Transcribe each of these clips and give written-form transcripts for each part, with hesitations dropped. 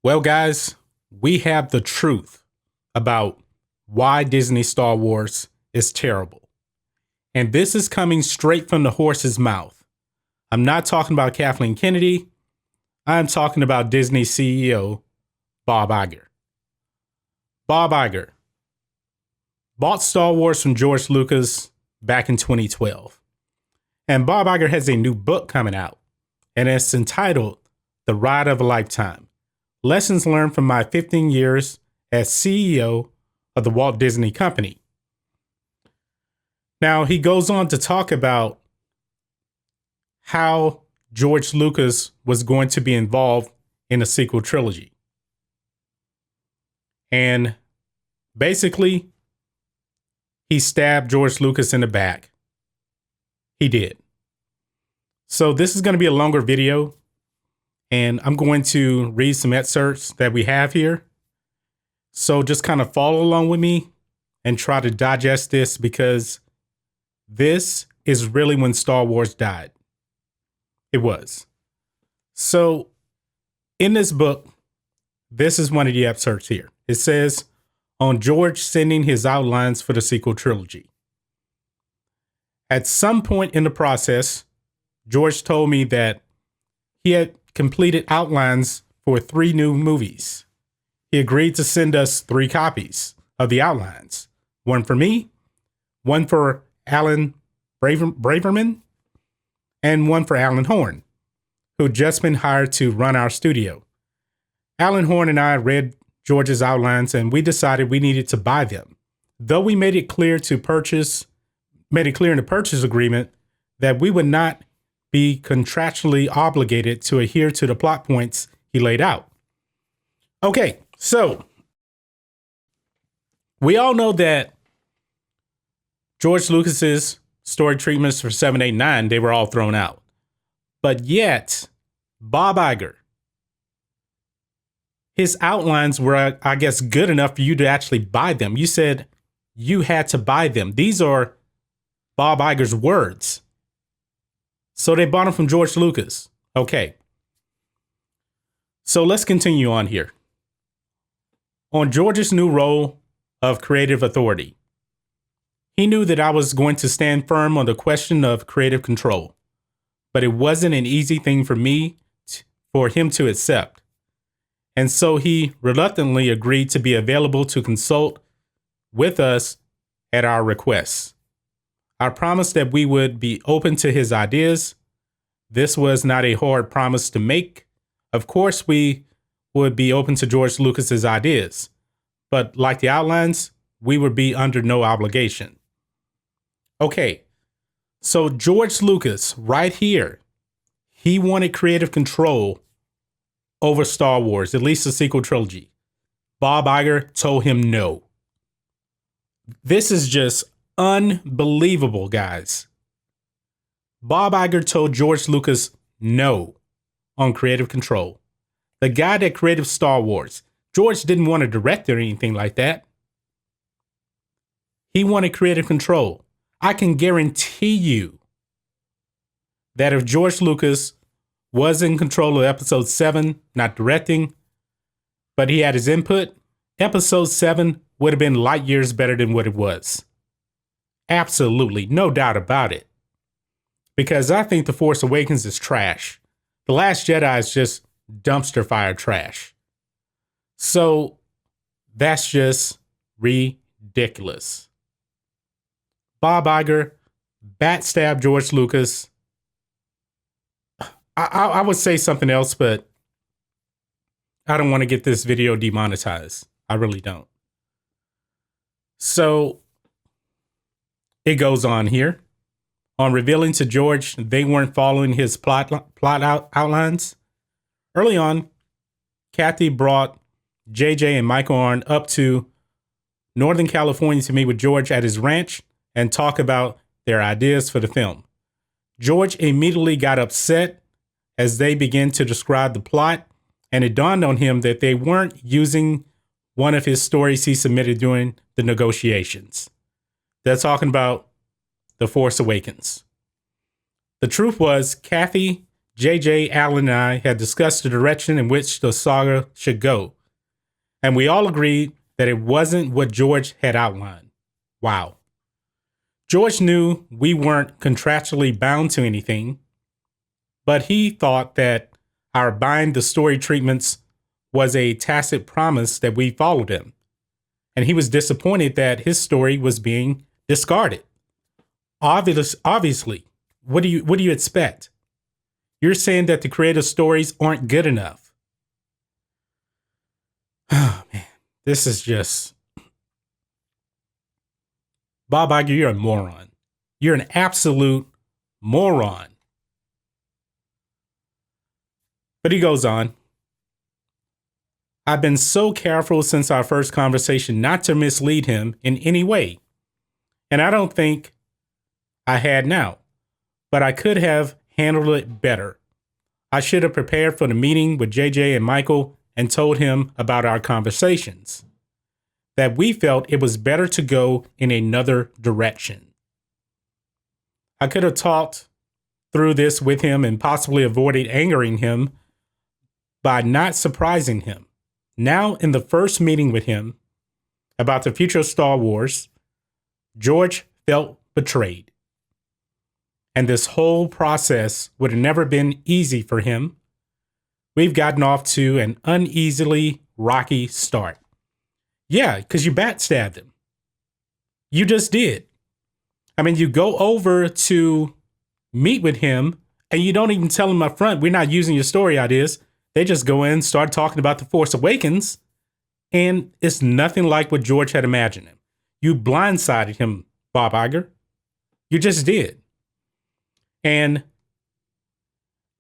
Well, guys, we have the truth about why Disney Star Wars is terrible. And this is coming straight from the horse's mouth. I'm not talking about Kathleen Kennedy. I'm talking about Disney CEO Bob Iger. Bob Iger bought Star Wars from George Lucas back in 2012. And Bob Iger has a new book coming out, and it's entitled The Ride of a Lifetime: Lessons Learned from My 15 Years as CEO of the Walt Disney Company. Now, he goes on to talk about how George Lucas was going to be involved in a sequel trilogy. And basically, he stabbed George Lucas in the back. He did. So this is going to be a longer video, and I'm going to read some excerpts that we have here. So just kind of follow along with me and try to digest this, because this is really when Star Wars died. It was. So in this book, this is one of the excerpts here. It says, on George sending his outlines for the sequel trilogy. At some point in the process, George told me that he had completed outlines for 3 new movies. He agreed to send us 3 copies of the outlines. One for me, one for Alan Braverman, and one for Alan Horn, who had just been hired to run our studio. Alan Horn and I read George's outlines, and we decided we needed to buy them. Though we made it clear in the purchase agreement that we would not be contractually obligated to adhere to the plot points he laid out. Okay, so we all know that George Lucas's story treatments for 7, 8, 9, they were all thrown out. But yet, Bob Iger, his outlines were, I guess, good enough for you to actually buy them. You said you had to buy them. These are Bob Iger's words. So they bought them from George Lucas. Okay. So let's continue on here. On George's new role of creative authority, he knew that I was going to stand firm on the question of creative control, but it wasn't an easy thing for him to accept. And so he reluctantly agreed to be available to consult with us at our requests. I promised that we would be open to his ideas. This was not a hard promise to make. Of course, we would be open to George Lucas's ideas, but like the outlines, we would be under no obligation. Okay, so George Lucas, right here, he wanted creative control over Star Wars, at least the sequel trilogy. Bob Iger told him no. This is just unbelievable, guys. Bob Iger told George Lucas no on creative control. The guy that created Star Wars, George didn't want to direct or anything like that. He wanted creative control. I can guarantee you that if George Lucas was in control of episode 7, not directing, but he had his input, episode 7 would have been light years better than what it was. Absolutely, no doubt about it. Because I think The Force Awakens is trash. The Last Jedi is just dumpster fire trash. So that's just ridiculous. Bob Iger backstabbed George Lucas. I would say something else, but I don't want to get this video demonetized. I really don't. So it goes on here. On revealing to George they weren't following his plot outlines. Early on, Kathy brought JJ and Michael Arndt up to Northern California to meet with George at his ranch and talk about their ideas for the film. George immediately got upset as they began to describe the plot, and it dawned on him that they weren't using one of his stories he submitted during the negotiations. They're talking about The Force Awakens. The truth was, Kathy JJ, Allen, and I had discussed the direction in which the saga should go, and we all agreed that it wasn't what George had outlined. Wow. George knew we weren't contractually bound to anything, but he thought that our buying the story treatments was a tacit promise that we followed him. And he was disappointed that his story was being discarded. Obviously, what do you expect? You're saying that the creative stories aren't good enough. Oh man, this is just... Bob Iger, you're a moron. You're an absolute moron. But he goes on. I've been so careful since our first conversation not to mislead him in any way. And I don't think I had now, but I could have handled it better. I should have prepared for the meeting with JJ and Michael and told him about our conversations, that we felt it was better to go in another direction. I could have talked through this with him and possibly avoided angering him by not surprising him. Now, in the first meeting with him about the future of Star Wars, George felt betrayed. And this whole process would have never been easy for him. We've gotten off to an uneasily rocky start. Yeah, because you backstabbed him. You just did. I mean, you go over to meet with him and you don't even tell him up front, we're not using your story ideas. They just go in, start talking about The Force Awakens, and it's nothing like what George had imagined him. You blindsided him, Bob Iger. You just did. And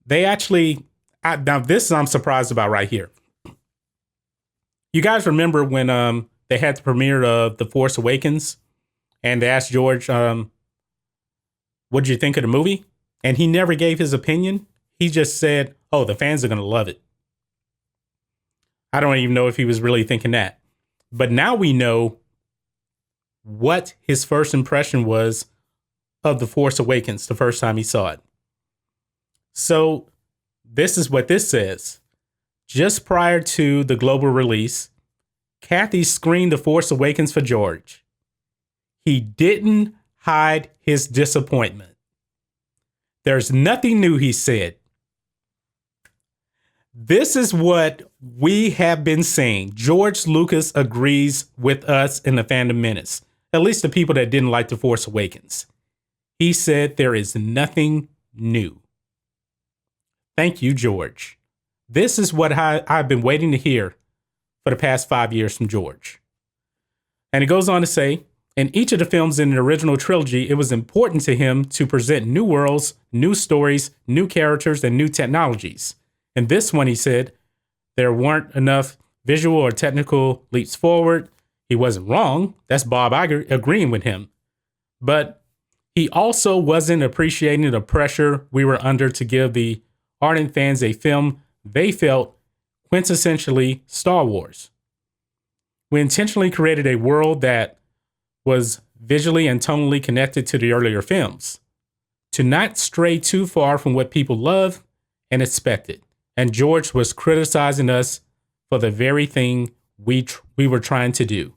they actually, now this I'm surprised about right here. You guys remember when they had the premiere of The Force Awakens, and they asked George, what did you think of the movie? And he never gave his opinion. He just said, oh, the fans are going to love it. I don't even know if he was really thinking that. But now we know what his first impression was of The Force Awakens the first time he saw it. So this is what this says. Just prior to the global release, Kathy screened The Force Awakens for George. He didn't hide his disappointment. There's nothing new, he said. This is what we have been saying. George Lucas agrees with us in the Fandom Menace, at least the people that didn't like The Force Awakens. He said there is nothing new. Thank you, George. This is what I've been waiting to hear for the past 5 years from George. And it goes on to say, in each of the films in the original trilogy, it was important to him to present new worlds, new stories, new characters, and new technologies. In this one, he said, there weren't enough visual or technical leaps forward. He wasn't wrong. That's Bob Iger agreeing with him. But he also wasn't appreciating the pressure we were under to give the ardent fans a film they felt quintessentially Star Wars. We intentionally created a world that was visually and tonally connected to the earlier films, to not stray too far from what people love and expected. And George was criticizing us for the very thing we were trying to do.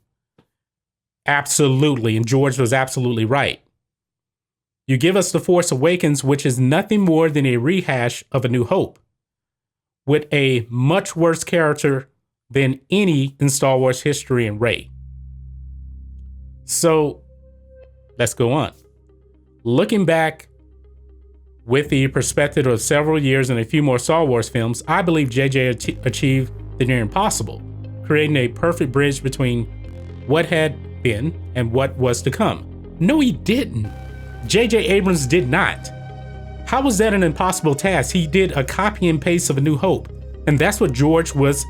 Absolutely. And George was absolutely right. You give us The Force Awakens, which is nothing more than a rehash of A New Hope, with a much worse character than any in Star Wars history in Rey. So let's go on. Looking back with the perspective of several years and a few more Star Wars films, I believe JJ achieved the near impossible, creating a perfect bridge between what had been and what was to come. No, he didn't. JJ Abrams did not. How was that an impossible task? He did a copy and paste of A New Hope, and that's what George was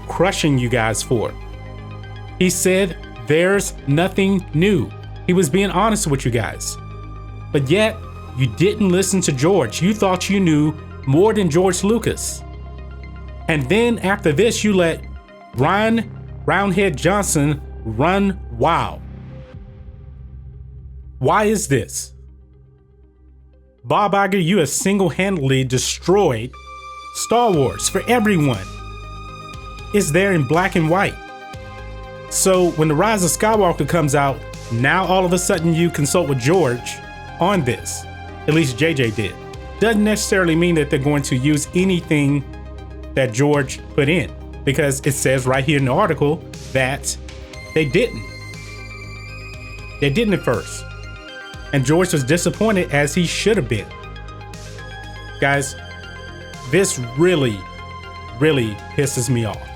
crushing you guys for. He said, there's nothing new. He was being honest with you guys. But yet, you didn't listen to George. You thought you knew more than George Lucas. And then after this, you let Rian Roundhead Johnson run wild. Why is this? Bob Iger, you have single-handedly destroyed Star Wars for everyone. It's there in black and white. So when The Rise of Skywalker comes out, now all of a sudden you consult with George on this. At least JJ did. Doesn't necessarily mean that they're going to use anything that George put in, because it says right here in the article that they didn't. They didn't at first. And George was disappointed, as he should have been. Guys, this really, really pisses me off.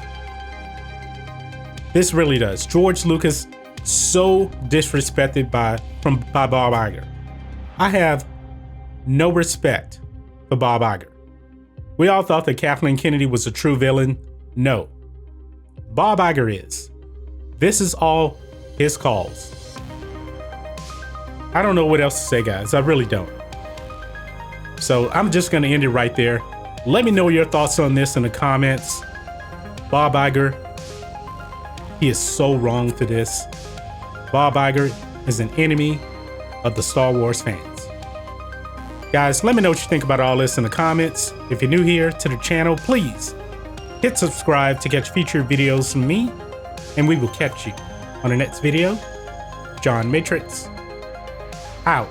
This really does. George Lucas, so disrespected by Bob Iger. I have no respect for Bob Iger. We all thought that Kathleen Kennedy was a true villain. No. Bob Iger is. This is all his calls. I don't know what else to say, guys. I really don't. So I'm just going to end it right there. Let me know your thoughts on this in the comments. Bob Iger, he is so wrong for this. Bob Iger is an enemy of the Star Wars fans. Guys, let me know what you think about all this in the comments. If you're new here to the channel, please hit subscribe to catch future videos from me, and we will catch you on the next video. John Matrixx, out.